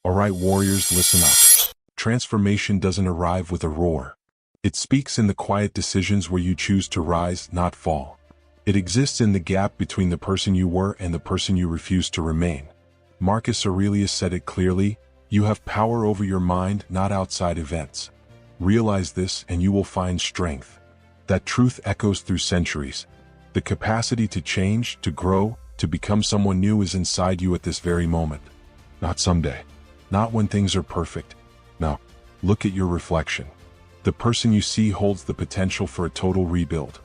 Alright warriors, listen up. Transformation doesn't arrive with a roar. It speaks in the quiet decisions where you choose to rise, not fall. It exists in the gap between the person you were and the person you refuse to remain. Marcus Aurelius said it clearly, you have power over your mind, not outside events. Realize this and you will find strength. That truth echoes through centuries. The capacity to change, to grow, to become someone new is inside you at this very moment. Not someday. Not when things are perfect. No. Look at your reflection. The person you see holds the potential for a total rebuild.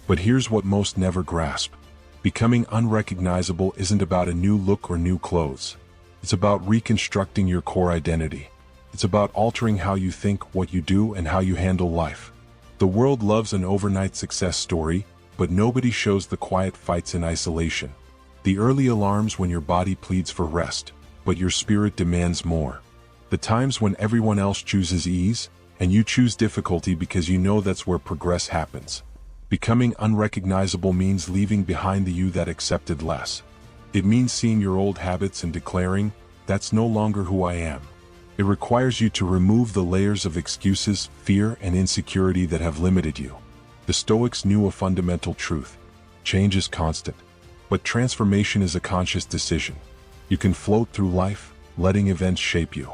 But here's what most never grasp. Becoming unrecognizable isn't about a new look or new clothes. It's about reconstructing your core identity. It's about altering how you think, what you do, and how you handle life. The world loves an overnight success story, but nobody shows the quiet fights in isolation. The early alarms when your body pleads for rest, but your spirit demands more. The times when everyone else chooses ease, and you choose difficulty because you know that's where progress happens. Becoming unrecognizable means leaving behind the you that accepted less. It means seeing your old habits and declaring, that's no longer who I am. It requires you to remove the layers of excuses, fear, and insecurity that have limited you. The Stoics knew a fundamental truth. Change is constant, but transformation is a conscious decision. You can float through life, letting events shape you.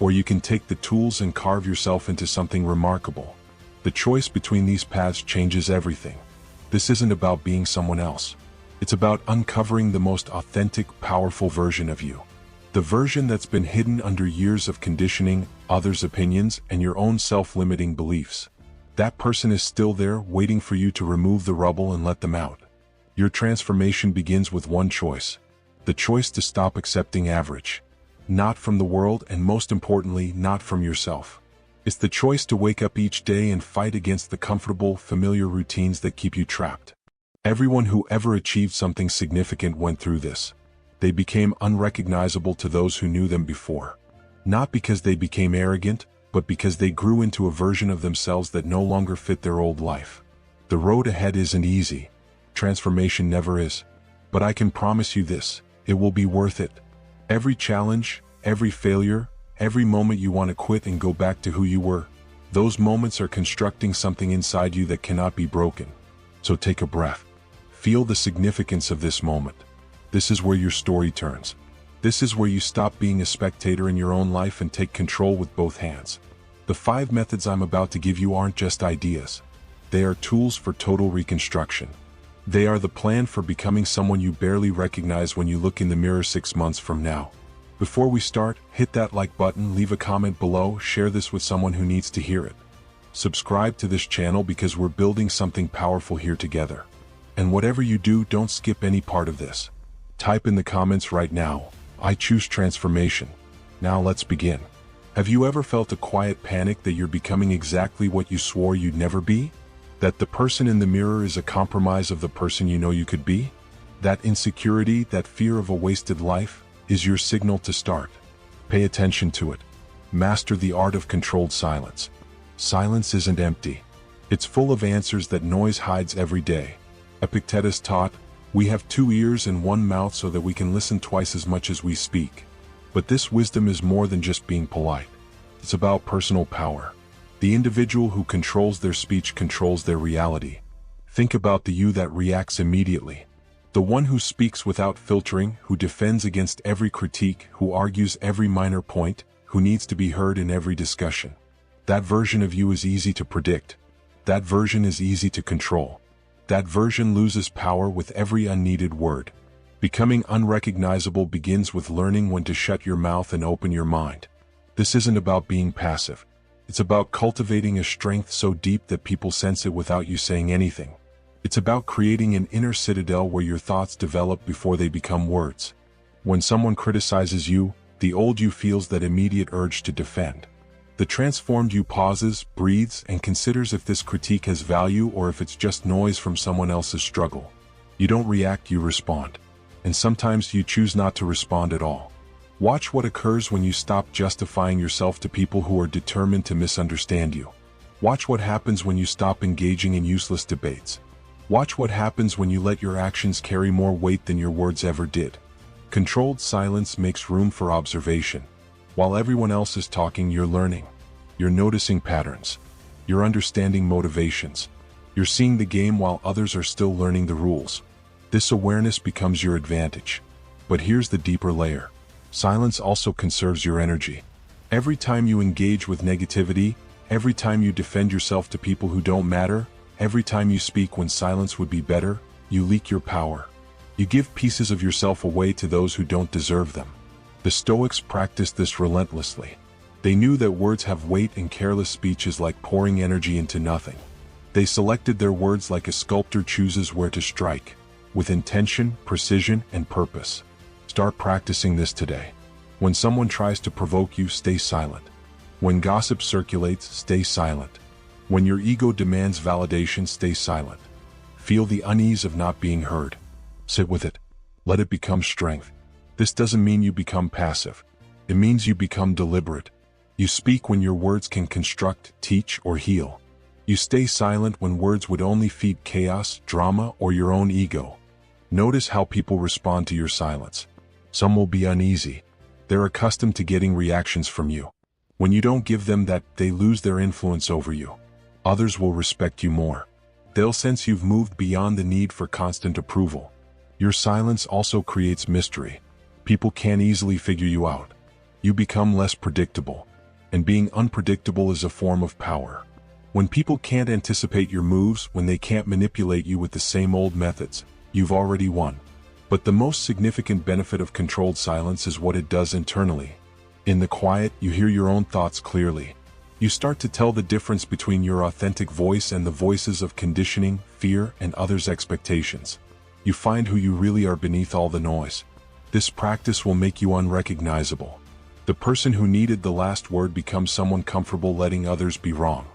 Or you can take the tools and carve yourself into something remarkable. The choice between these paths changes everything. This isn't about being someone else. It's about uncovering the most authentic, powerful version of you. The version that's been hidden under years of conditioning, others' opinions, and your own self-limiting beliefs. That person is still there, waiting for you to remove the rubble and let them out. Your transformation begins with one choice. The choice to stop accepting average. Not from the world, and most importantly, not from yourself. It's the choice to wake up each day and fight against the comfortable, familiar routines that keep you trapped. Everyone who ever achieved something significant went through this. They became unrecognizable to those who knew them before. Not because they became arrogant, but because they grew into a version of themselves that no longer fit their old life. The road ahead isn't easy. Transformation never is. But I can promise you this, it will be worth it. Every challenge, every failure, every moment you want to quit and go back to who you were, those moments are constructing something inside you that cannot be broken. So take a breath. Feel the significance of this moment. This is where your story turns. This is where you stop being a spectator in your own life and take control with both hands. The 5 methods I'm about to give you aren't just ideas. They are tools for total reconstruction. They are the plan for becoming someone you barely recognize when you look in the mirror 6 months from now. Before we start, hit that like button, leave a comment below, share this with someone who needs to hear it. Subscribe to this channel because we're building something powerful here together. And whatever you do, don't skip any part of this. Type in the comments right now, I choose transformation. Now let's begin. Have you ever felt a quiet panic that you're becoming exactly what you swore you'd never be? That the person in the mirror is a compromise of the person you know you could be? That insecurity, that fear of a wasted life, is your signal to start. Pay attention to it. Master the art of controlled silence. Silence isn't empty. It's full of answers that noise hides every day. Epictetus taught, we have 2 ears and 1 mouth so that we can listen twice as much as we speak. But this wisdom is more than just being polite. It's about personal power. The individual who controls their speech controls their reality. Think about the you that reacts immediately. The one who speaks without filtering, who defends against every critique, who argues every minor point, who needs to be heard in every discussion. That version of you is easy to predict. That version is easy to control. That version loses power with every unneeded word. Becoming unrecognizable begins with learning when to shut your mouth and open your mind. This isn't about being passive. It's about cultivating a strength so deep that people sense it without you saying anything. It's about creating an inner citadel where your thoughts develop before they become words. When someone criticizes you, the old you feels that immediate urge to defend. The transformed you pauses, breathes, and considers if this critique has value or if it's just noise from someone else's struggle. You don't react, you respond. And sometimes you choose not to respond at all. Watch what occurs when you stop justifying yourself to people who are determined to misunderstand you. Watch what happens when you stop engaging in useless debates. Watch what happens when you let your actions carry more weight than your words ever did. Controlled silence makes room for observation. While everyone else is talking, you're learning. You're noticing patterns. You're understanding motivations. You're seeing the game while others are still learning the rules. This awareness becomes your advantage. But here's the deeper layer. Silence also conserves your energy. Every time you engage with negativity, every time you defend yourself to people who don't matter, every time you speak when silence would be better, you leak your power. You give pieces of yourself away to those who don't deserve them. The Stoics practiced this relentlessly. They knew that words have weight and careless speech is like pouring energy into nothing. They selected their words like a sculptor chooses where to strike, with intention, precision, and purpose. Start practicing this today. When someone tries to provoke you, stay silent. When gossip circulates, stay silent. When your ego demands validation, stay silent. Feel the unease of not being heard. Sit with it. Let it become strength. This doesn't mean you become passive. It means you become deliberate. You speak when your words can construct, teach, or heal. You stay silent when words would only feed chaos, drama, or your own ego. Notice how people respond to your silence. Some will be uneasy. They're accustomed to getting reactions from you. When you don't give them that, they lose their influence over you. Others will respect you more. They'll sense you've moved beyond the need for constant approval. Your silence also creates mystery. People can't easily figure you out. You become less predictable. And being unpredictable is a form of power. When people can't anticipate your moves, when they can't manipulate you with the same old methods, you've already won. But the most significant benefit of controlled silence is what it does internally. In the quiet, you hear your own thoughts clearly. You start to tell the difference between your authentic voice and the voices of conditioning, fear, and others' expectations. You find who you really are beneath all the noise. This practice will make you unrecognizable. The person who needed the last word becomes someone comfortable letting others be wrong.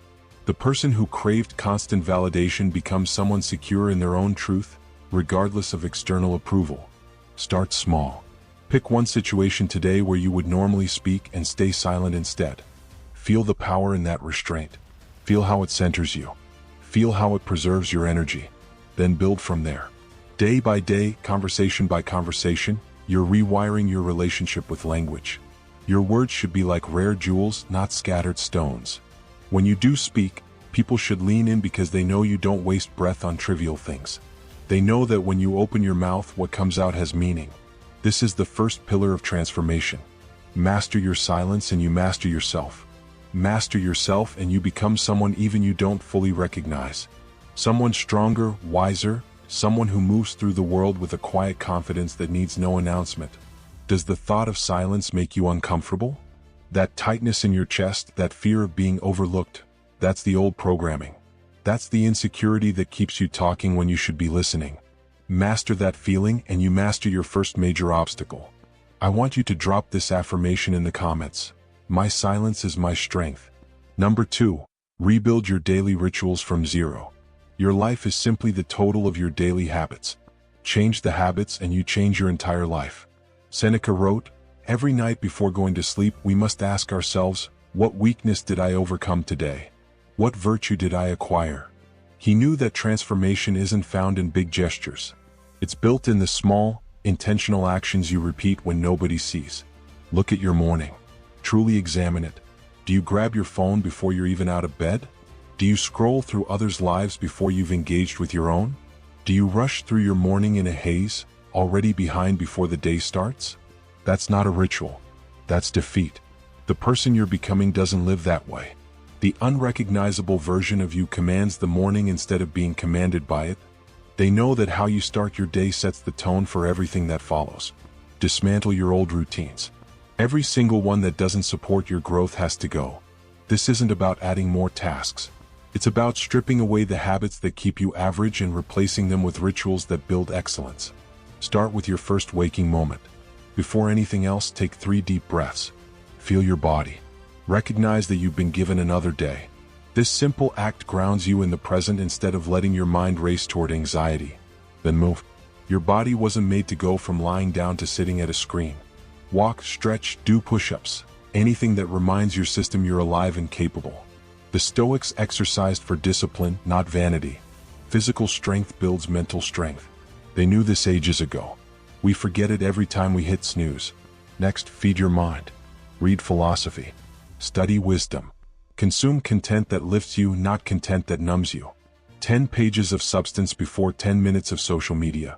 The person who craved constant validation becomes someone secure in their own truth, regardless of external approval. Start small. Pick one situation today where you would normally speak and stay silent instead. Feel the power in that restraint. Feel how it centers you. Feel how it preserves your energy. Then build from there. Day by day, conversation by conversation, you're rewiring your relationship with language. Your words should be like rare jewels, not scattered stones. When you do speak, people should lean in because they know you don't waste breath on trivial things. They know that when you open your mouth, what comes out has meaning. This is the first pillar of transformation. Master your silence and you master yourself. Master yourself and you become someone even you don't fully recognize. Someone stronger, wiser, someone who moves through the world with a quiet confidence that needs no announcement. Does the thought of silence make you uncomfortable? That tightness in your chest, that fear of being overlooked, that's the old programming. That's the insecurity that keeps you talking when you should be listening. Master that feeling and you master your first major obstacle. I want you to drop this affirmation in the comments. My silence is my strength. Number 2, rebuild your daily rituals from zero. Your life is simply the total of your daily habits. Change the habits and you change your entire life. Seneca wrote, "Every night before going to sleep, we must ask ourselves, what weakness did I overcome today? What virtue did I acquire?" He knew that transformation isn't found in big gestures. It's built in the small, intentional actions you repeat when nobody sees. Look at your morning. Truly examine it. Do you grab your phone before you're even out of bed? Do you scroll through others' lives before you've engaged with your own? Do you rush through your morning in a haze, already behind before the day starts? That's not a ritual. That's defeat. The person you're becoming doesn't live that way. The unrecognizable version of you commands the morning instead of being commanded by it. They know that how you start your day sets the tone for everything that follows. Dismantle your old routines. Every single one that doesn't support your growth has to go. This isn't about adding more tasks. It's about stripping away the habits that keep you average and replacing them with rituals that build excellence. Start with your first waking moment. Before anything else, take 3 deep breaths. Feel your body. Recognize that you've been given another day. This simple act grounds you in the present instead of letting your mind race toward anxiety. Then move. Your body wasn't made to go from lying down to sitting at a screen. Walk, stretch, do push-ups. Anything that reminds your system you're alive and capable. The Stoics exercised for discipline, not vanity. Physical strength builds mental strength. They knew this ages ago. We forget it every time we hit snooze. Next, feed your mind. Read philosophy. Study wisdom. Consume content that lifts you, not content that numbs you. 10 pages of substance before 10 minutes of social media.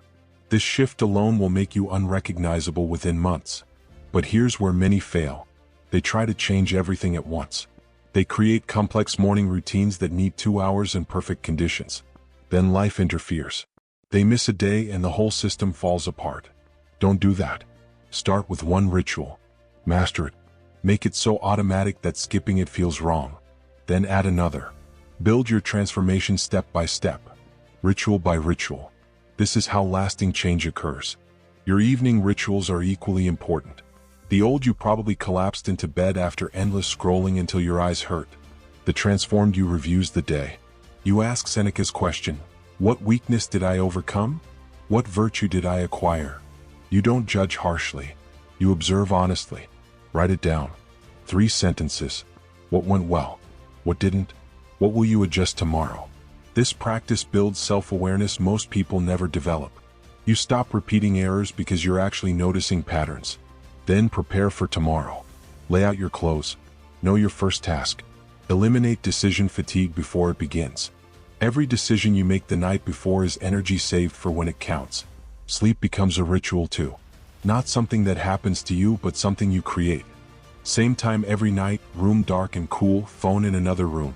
This shift alone will make you unrecognizable within months. But here's where many fail. They try to change everything at once. They create complex morning routines that need 2 hours in perfect conditions. Then life interferes. They miss a day and the whole system falls apart. Don't do that. Start with one ritual. Master it. Make it so automatic that skipping it feels wrong. Then add another. Build your transformation step by step, ritual by ritual. This is how lasting change occurs. Your evening rituals are equally important. The old you probably collapsed into bed after endless scrolling until your eyes hurt. The transformed you reviews the day. You ask Seneca's question, what weakness did I overcome? What virtue did I acquire? You don't judge harshly. You observe honestly. Write it down. 3 sentences. What went well? What didn't? What will you adjust tomorrow? This practice builds self-awareness most people never develop. You stop repeating errors because you're actually noticing patterns. Then prepare for tomorrow. Lay out your clothes. Know your first task. Eliminate decision fatigue before it begins. Every decision you make the night before is energy saved for when it counts. Sleep becomes a ritual too. Not something that happens to you, but something you create. Same time every night, room dark and cool, phone in another room.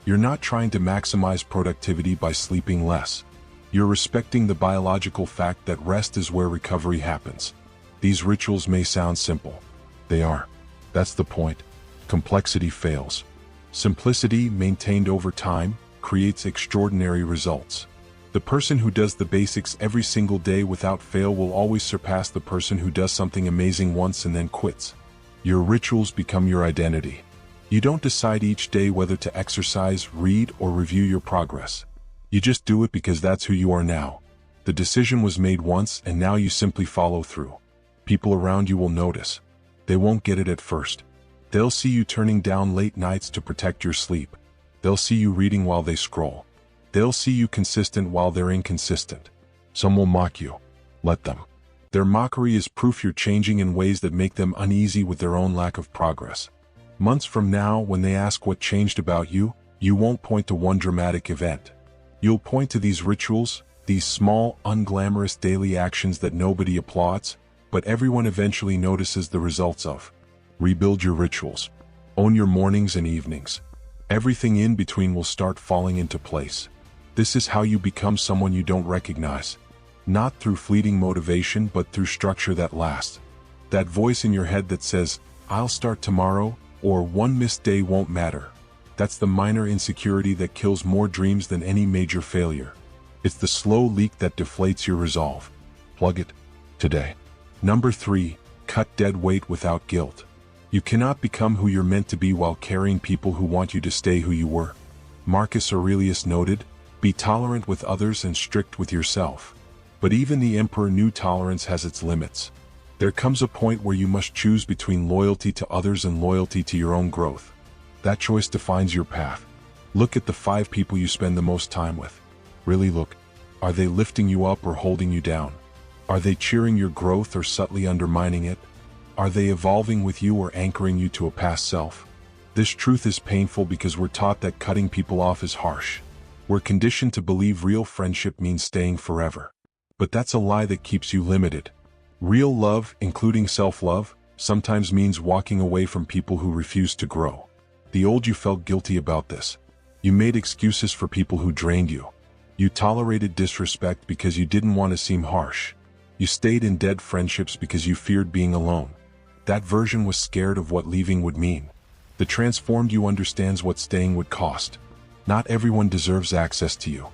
You're not trying to maximize productivity by sleeping less. You're respecting the biological fact that rest is where recovery happens. These rituals may sound simple. They are. That's the point. Complexity fails. Simplicity, maintained over time, creates extraordinary results. The person who does the basics every single day without fail will always surpass the person who does something amazing once and then quits. Your rituals become your identity. You don't decide each day whether to exercise, read, or review your progress. You just do it because that's who you are now. The decision was made once and now you simply follow through. People around you will notice. They won't get it at first. They'll see you turning down late nights to protect your sleep. They'll see you reading while they scroll. They'll see you consistent while they're inconsistent. Some will mock you. Let them. Their mockery is proof you're changing in ways that make them uneasy with their own lack of progress. Months from now, when they ask what changed about you, you won't point to one dramatic event. You'll point to these rituals, these small, unglamorous daily actions that nobody applauds, but everyone eventually notices the results of. Rebuild your rituals. Own your mornings and evenings. Everything in between will start falling into place. This is how you become someone you don't recognize. Not through fleeting motivation, but through structure that lasts. That voice in your head that says, I'll start tomorrow, or one missed day won't matter. That's the minor insecurity that kills more dreams than any major failure. It's the slow leak that deflates your resolve. Plug it today. Number 3, cut dead weight without guilt. You cannot become who you're meant to be while carrying people who want you to stay who you were. Marcus Aurelius noted, be tolerant with others and strict with yourself. But even the emperor knew tolerance has its limits. There comes a point where you must choose between loyalty to others and loyalty to your own growth. That choice defines your path. Look at the 5 people you spend the most time with. Really look. Are they lifting you up or holding you down? Are they cheering your growth or subtly undermining it? Are they evolving with you or anchoring you to a past self? This truth is painful because we're taught that cutting people off is harsh. We're conditioned to believe real friendship means staying forever. But that's a lie that keeps you limited. Real love, including self-love, sometimes means walking away from people who refuse to grow. The old you felt guilty about this. You made excuses for people who drained you. You tolerated disrespect because you didn't want to seem harsh. You stayed in dead friendships because you feared being alone. That version was scared of what leaving would mean. The transformed you understands what staying would cost. Not everyone deserves access to you.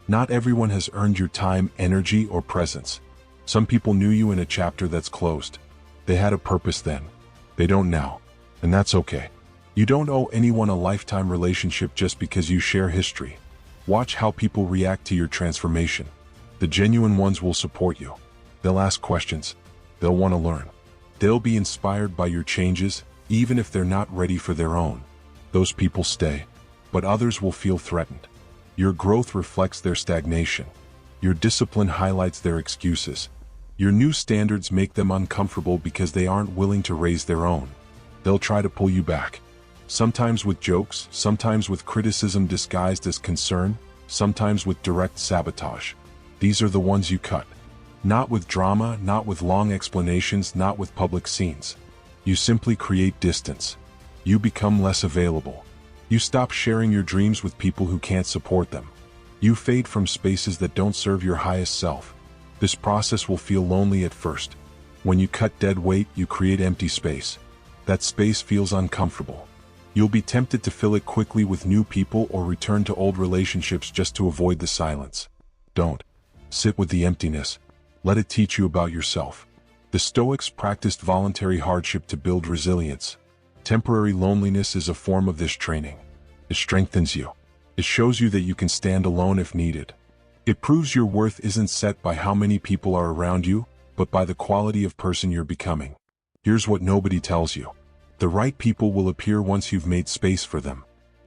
Not everyone has earned your time, energy, or presence. Some people knew you in a chapter that's closed. They had a purpose then. They don't now. And that's okay. You don't owe anyone a lifetime relationship just because you share history. Watch how people react to your transformation. The genuine ones will support you. They'll ask questions. They'll want to learn. They'll be inspired by your changes, even if they're not ready for their own. Those people stay, but others will feel threatened. Your growth reflects their stagnation. Your discipline highlights their excuses. Your new standards make them uncomfortable because they aren't willing to raise their own. They'll try to pull you back. Sometimes with jokes, sometimes with criticism disguised as concern, sometimes with direct sabotage. These are the ones you cut. Not with drama, not with long explanations, not with public scenes. You simply create distance. You become less available. You stop sharing your dreams with people who can't support them. You fade from spaces that don't serve your highest self. This process will feel lonely at first. When you cut dead weight, you create empty space. That space feels uncomfortable. You'll be tempted to fill it quickly with new people or return to old relationships just to avoid the silence. Don't. Sit with the emptiness. Let it teach you about yourself. The Stoics practiced voluntary hardship to build resilience. Temporary loneliness is a form of this training. It strengthens you. It shows you that you can stand alone if needed. It proves your worth isn't set by how many people are around you, but by the quality of person you're becoming. Here's what nobody tells you. The right people will appear once you've made space for them.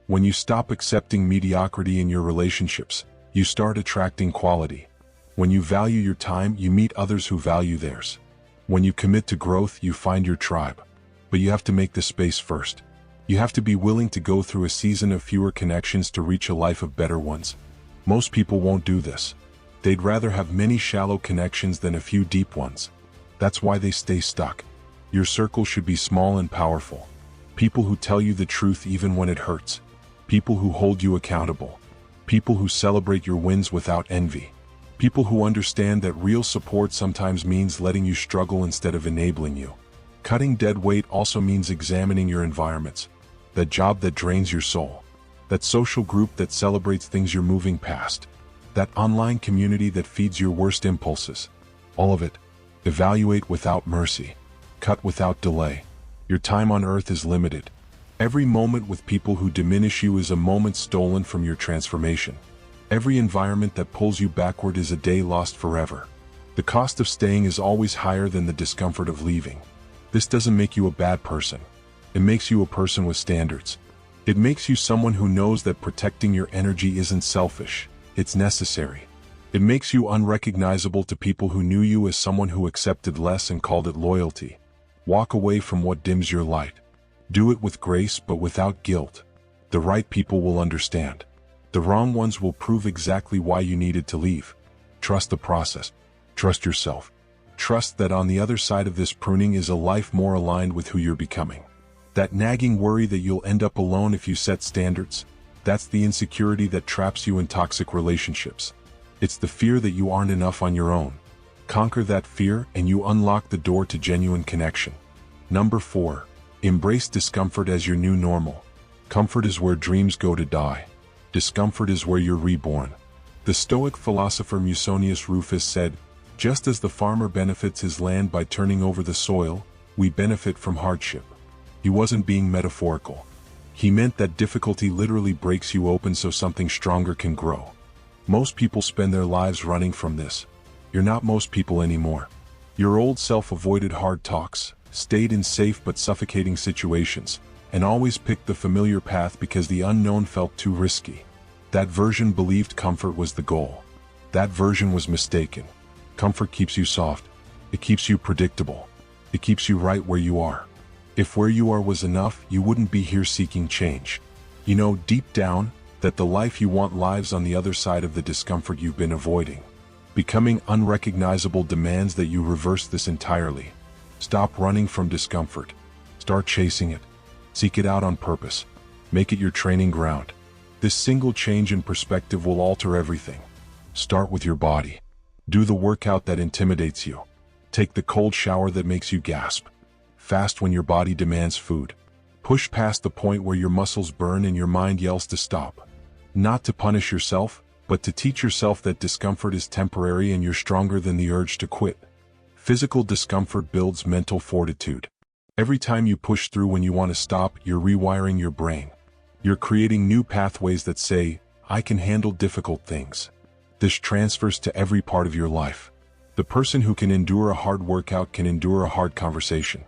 When you stop accepting mediocrity in your relationships, you start attracting quality. When you value your time, you meet others who value theirs. When you commit to growth, you find your tribe. But you have to make the space first. You have to be willing to go through a season of fewer connections to reach a life of better ones. Most people won't do this. They'd rather have many shallow connections than a few deep ones. That's why they stay stuck. Your circle should be small and powerful. People who tell you the truth even when it hurts. People who hold you accountable. People who celebrate your wins without envy. People who understand that real support sometimes means letting you struggle instead of enabling you. Cutting dead weight also means examining your environments. That job that drains your soul. That social group that celebrates things you're moving past. That online community that feeds your worst impulses. All of it. Evaluate without mercy. Cut without delay. Your time on earth is limited. Every moment with people who diminish you is a moment stolen from your transformation. Every environment that pulls you backward is a day lost forever. The cost of staying is always higher than the discomfort of leaving. This doesn't make you a bad person. It makes you a person with standards. It makes you someone who knows that protecting your energy isn't selfish, it's necessary. It makes you unrecognizable to people who knew you as someone who accepted less and called it loyalty. Walk away from what dims your light. Do it with grace but without guilt. The right people will understand. The wrong ones will prove exactly why you needed to leave. Trust the process. Trust yourself. Trust that on the other side of this pruning is a life more aligned with who you're becoming. That nagging worry that you'll end up alone if you set standards, that's the insecurity that traps you in toxic relationships. It's the fear that you aren't enough on your own. Conquer that fear and you unlock the door to genuine connection. Number 4. Embrace discomfort as your new normal. Comfort is where dreams go to die. Discomfort is where you're reborn. The Stoic philosopher Musonius Rufus said, "Just as the farmer benefits his land by turning over the soil, we benefit from hardship." He wasn't being metaphorical. He meant that difficulty literally breaks you open so something stronger can grow. Most people spend their lives running from this. You're not most people anymore. Your old self avoided hard talks, stayed in safe but suffocating situations, and always picked the familiar path because the unknown felt too risky. That version believed comfort was the goal. That version was mistaken. Comfort keeps you soft. It keeps you predictable. It keeps you right where you are. If where you are was enough, you wouldn't be here seeking change. You know deep down that the life you want lives on the other side of the discomfort you've been avoiding. Becoming unrecognizable demands that you reverse this entirely. Stop running from discomfort. Start chasing it. Seek it out on purpose. Make it your training ground. This single change in perspective will alter everything. Start with your body. Do the workout that intimidates you. Take the cold shower that makes you gasp. Fast when your body demands food. Push past the point where your muscles burn and your mind yells to stop. Not to punish yourself, but to teach yourself that discomfort is temporary and you're stronger than the urge to quit. Physical discomfort builds mental fortitude. Every time you push through when you want to stop, you're rewiring your brain. You're creating new pathways that say, "I can handle difficult things." This transfers to every part of your life. The person who can endure a hard workout can endure a hard conversation.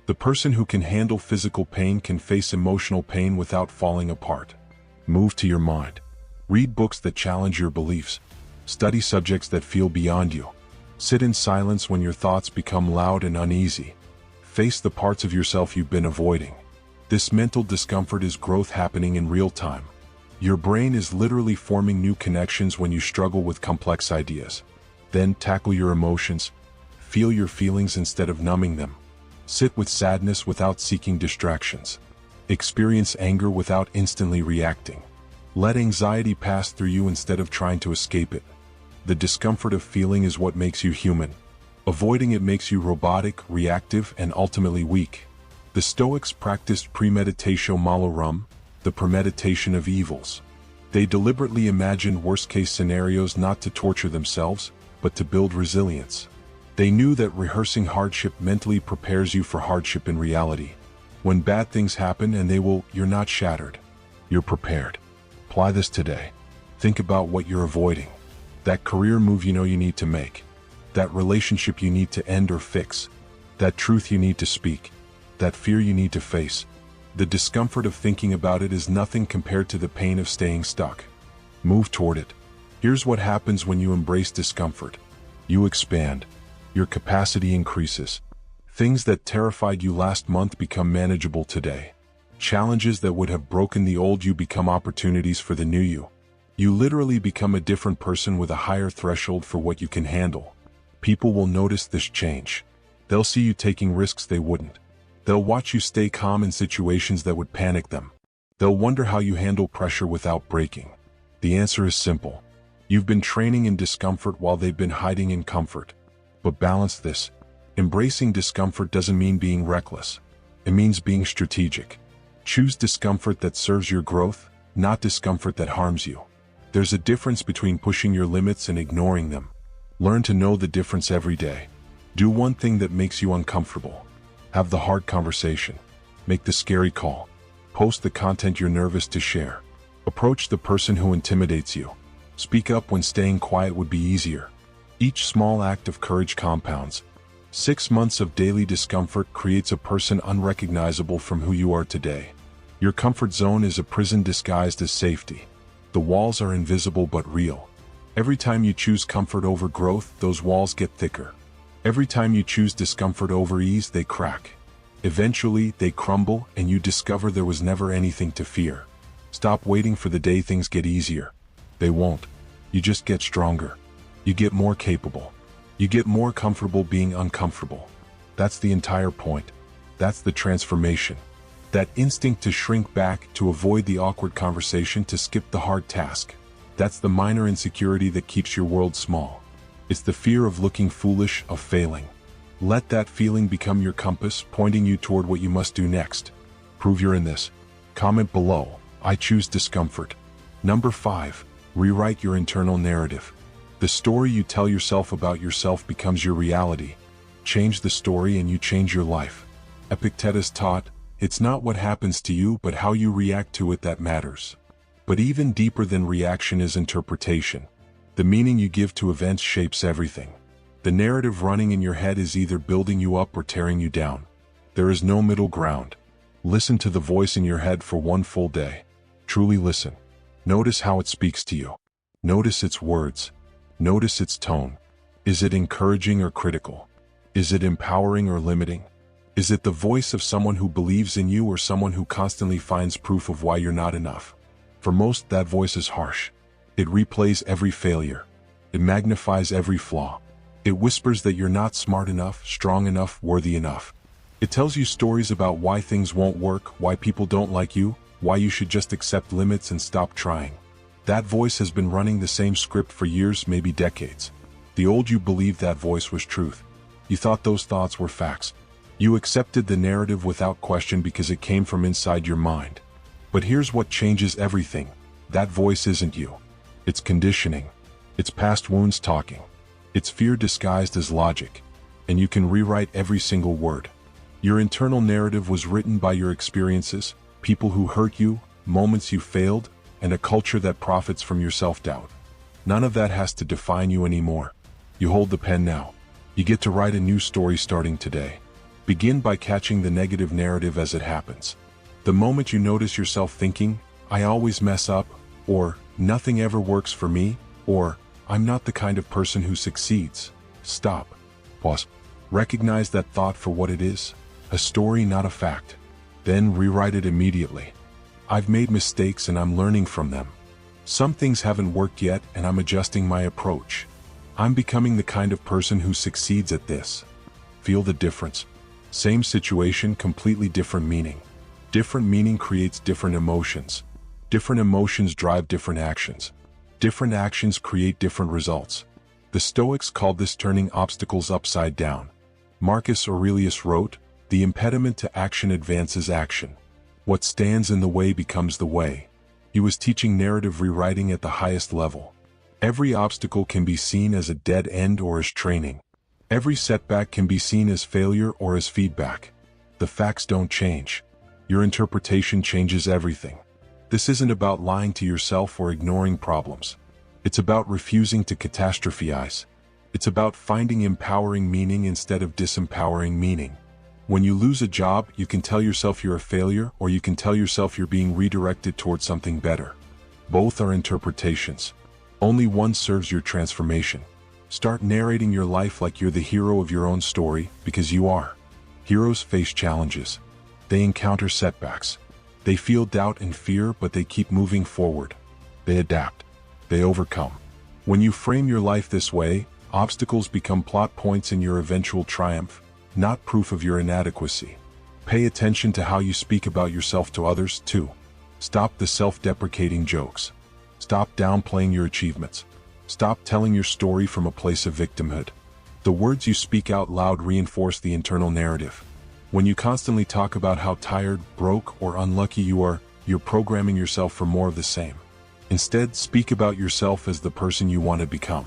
The person who can handle physical pain can face emotional pain without falling apart. Move to your mind. Read books that challenge your beliefs. Study subjects that feel beyond you. Sit in silence when your thoughts become loud and uneasy. Face the parts of yourself you've been avoiding. This mental discomfort is growth happening in real time. Your brain is literally forming new connections when you struggle with complex ideas. Then tackle your emotions. Feel your feelings instead of numbing them. Sit with sadness without seeking distractions. Experience anger without instantly reacting. Let anxiety pass through you instead of trying to escape it. The discomfort of feeling is what makes you human. Avoiding it makes you robotic, reactive, and ultimately weak. The Stoics practiced premeditatio malorum, the premeditation of evils. They deliberately imagined worst-case scenarios not to torture themselves, but to build resilience. They knew that rehearsing hardship mentally prepares you for hardship in reality. When bad things happen and you're not shattered. You're prepared. Apply this today. Think about what you're avoiding. That career move you know you need to make. That relationship you need to end or fix. That truth you need to speak. That fear you need to face. The discomfort of thinking about it is nothing compared to the pain of staying stuck. Move toward it. Here's what happens when you embrace discomfort. You expand. Your capacity increases. Things that terrified you last month become manageable today. Challenges that would have broken the old you become opportunities for the new you. You literally become a different person with a higher threshold for what you can handle. People will notice this change. They'll see you taking risks they wouldn't. They'll watch you stay calm in situations that would panic them. They'll wonder how you handle pressure without breaking. The answer is simple. You've been training in discomfort while they've been hiding in comfort. But balance this. Embracing discomfort doesn't mean being reckless. It means being strategic. Choose discomfort that serves your growth, not discomfort that harms you. There's a difference between pushing your limits and ignoring them. Learn to know the difference every day. Do one thing that makes you uncomfortable. Have the hard conversation. Make the scary call. Post the content you're nervous to share. Approach the person who intimidates you. Speak up when staying quiet would be easier. Each small act of courage compounds. 6 months of daily discomfort creates a person unrecognizable from who you are today. Your comfort zone is a prison disguised as safety. The walls are invisible but real. Every time you choose comfort over growth, those walls get thicker. Every time you choose discomfort over ease, they crack. Eventually, they crumble and you discover there was never anything to fear. Stop waiting for the day things get easier. They won't. You just get stronger. You get more capable. You get more comfortable being uncomfortable. That's the entire point. That's the transformation. That instinct to shrink back, to avoid the awkward conversation, to skip the hard task. That's the minor insecurity that keeps your world small. It's the fear of looking foolish, of failing. Let that feeling become your compass, pointing you toward what you must do next. Prove you're in this. Comment below. I choose discomfort. Number 5. Rewrite your internal narrative. The story you tell yourself about yourself becomes your reality. Change the story and you change your life. Epictetus taught, it's not what happens to you but how you react to it that matters. But even deeper than reaction is interpretation. The meaning you give to events shapes everything. The narrative running in your head is either building you up or tearing you down. There is no middle ground. Listen to the voice in your head for one full day. Truly listen. Notice how it speaks to you. Notice its words. Notice its tone. Is it encouraging or critical? Is it empowering or limiting? Is it the voice of someone who believes in you or someone who constantly finds proof of why you're not enough? For most, that voice is harsh. It replays every failure. It magnifies every flaw. It whispers that you're not smart enough, strong enough, worthy enough. It tells you stories about why things won't work, why people don't like you, why you should just accept limits and stop trying. That voice has been running the same script for years, maybe decades. The old you believed that voice was truth. You thought those thoughts were facts. You accepted the narrative without question because it came from inside your mind. But here's what changes everything. That voice isn't you. It's conditioning. It's past wounds talking. It's fear disguised as logic. And you can rewrite every single word. Your internal narrative was written by your experiences, people who hurt you, moments you failed, and a culture that profits from your self-doubt. None of that has to define you anymore. You hold the pen now. You get to write a new story starting today. Begin by catching the negative narrative as it happens. The moment you notice yourself thinking, I always mess up, or nothing ever works for me, or I'm not the kind of person who succeeds. Stop. Pause. Recognize that thought for what it is. A story, not a fact. Then rewrite it immediately. I've made mistakes and I'm learning from them. Some things haven't worked yet and I'm adjusting my approach. I'm becoming the kind of person who succeeds at this. Feel the difference. Same situation, completely different meaning. Different meaning creates different emotions. Different emotions drive different actions. Different actions create different results. The Stoics called this turning obstacles upside down. Marcus Aurelius wrote, "The impediment to action advances action. What stands in the way becomes the way." He was teaching narrative rewriting at the highest level. Every obstacle can be seen as a dead end or as training. Every setback can be seen as failure or as feedback. The facts don't change. Your interpretation changes everything. This isn't about lying to yourself or ignoring problems. It's about refusing to catastrophize. It's about finding empowering meaning instead of disempowering meaning. When you lose a job, you can tell yourself you're a failure, or you can tell yourself you're being redirected towards something better. Both are interpretations. Only one serves your transformation. Start narrating your life like you're the hero of your own story, because you are. Heroes face challenges. They encounter setbacks. They feel doubt and fear, but they keep moving forward. They adapt. They overcome. When you frame your life this way, obstacles become plot points in your eventual triumph, not proof of your inadequacy. Pay attention to how you speak about yourself to others, too. Stop the self-deprecating jokes. Stop downplaying your achievements. Stop telling your story from a place of victimhood. The words you speak out loud reinforce the internal narrative. When you constantly talk about how tired, broke, or unlucky you are, you're programming yourself for more of the same. Instead, speak about yourself as the person you want to become.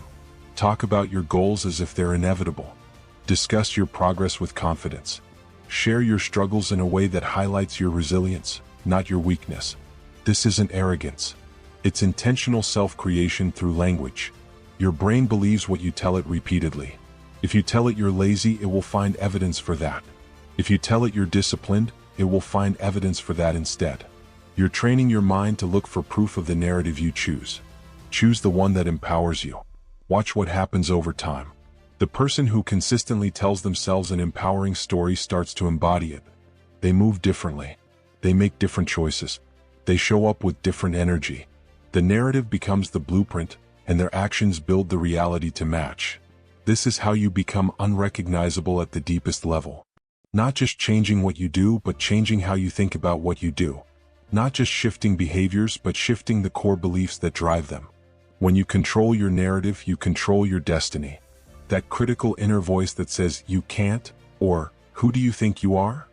Talk about your goals as if they're inevitable. Discuss your progress with confidence. Share your struggles in a way that highlights your resilience, not your weakness. This isn't arrogance. It's intentional self-creation through language. Your brain believes what you tell it repeatedly. If you tell it you're lazy, it will find evidence for that. If you tell it you're disciplined, it will find evidence for that instead. You're training your mind to look for proof of the narrative you choose. Choose the one that empowers you. Watch what happens over time. The person who consistently tells themselves an empowering story starts to embody it. They move differently. They make different choices. They show up with different energy. The narrative becomes the blueprint, and their actions build the reality to match. This is how you become unrecognizable at the deepest level. Not just changing what you do, but changing how you think about what you do. Not just shifting behaviors, but shifting the core beliefs that drive them. When you control your narrative, you control your destiny. That critical inner voice that says, "You can't," or "Who do you think you are?"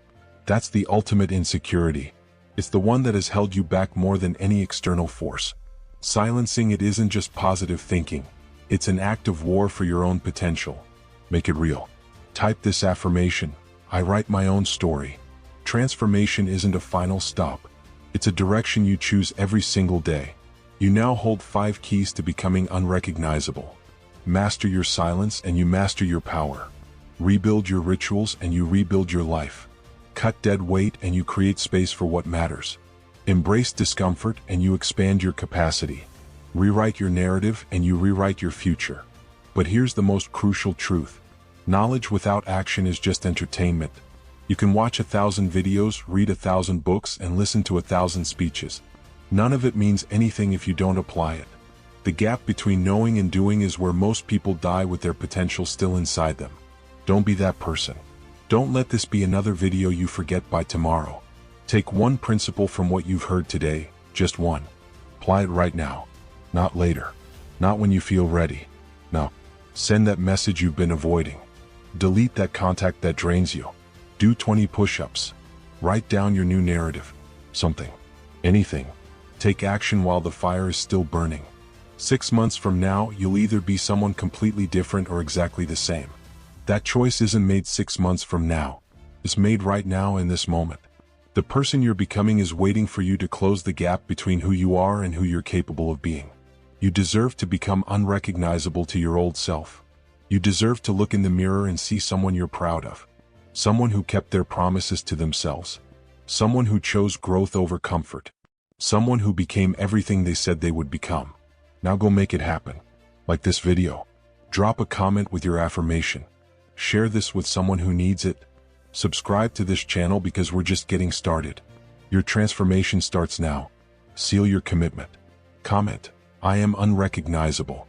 That's the ultimate insecurity. It's the one that has held you back more than any external force. Silencing it isn't just positive thinking. It's an act of war for your own potential. Make it real. Type this affirmation: I write my own story. Transformation isn't a final stop. It's a direction you choose every single day. You now hold 5 keys to becoming unrecognizable. Master your silence and you master your power. Rebuild your rituals and you rebuild your life. Cut dead weight and you create space for what matters. Embrace discomfort and you expand your capacity. Rewrite your narrative and you rewrite your future. But here's the most crucial truth. Knowledge without action is just entertainment. You can watch 1,000 videos, read 1,000 books, and listen to 1,000 speeches. None of it means anything if you don't apply it. The gap between knowing and doing is where most people die with their potential still inside them. Don't be that person. Don't let this be another video you forget by tomorrow. Take one principle from what you've heard today, just one. Apply it right now, not later, not when you feel ready. No. Send that message you've been avoiding. Delete that contact that drains you. Do 20 push-ups. Write down your new narrative. Something. Anything. Take action while the fire is still burning. 6 months from now, you'll either be someone completely different or exactly the same. That choice isn't made 6 months from now. It's made right now in this moment. The person you're becoming is waiting for you to close the gap between who you are and who you're capable of being. You deserve to become unrecognizable to your old self. You deserve to look in the mirror and see someone you're proud of. Someone who kept their promises to themselves. Someone who chose growth over comfort. Someone who became everything they said they would become. Now go make it happen. Like this video. Drop a comment with your affirmation. Share this with someone who needs it. Subscribe to this channel because we're just getting started. Your transformation starts now. Seal your commitment. Comment, I am unrecognizable.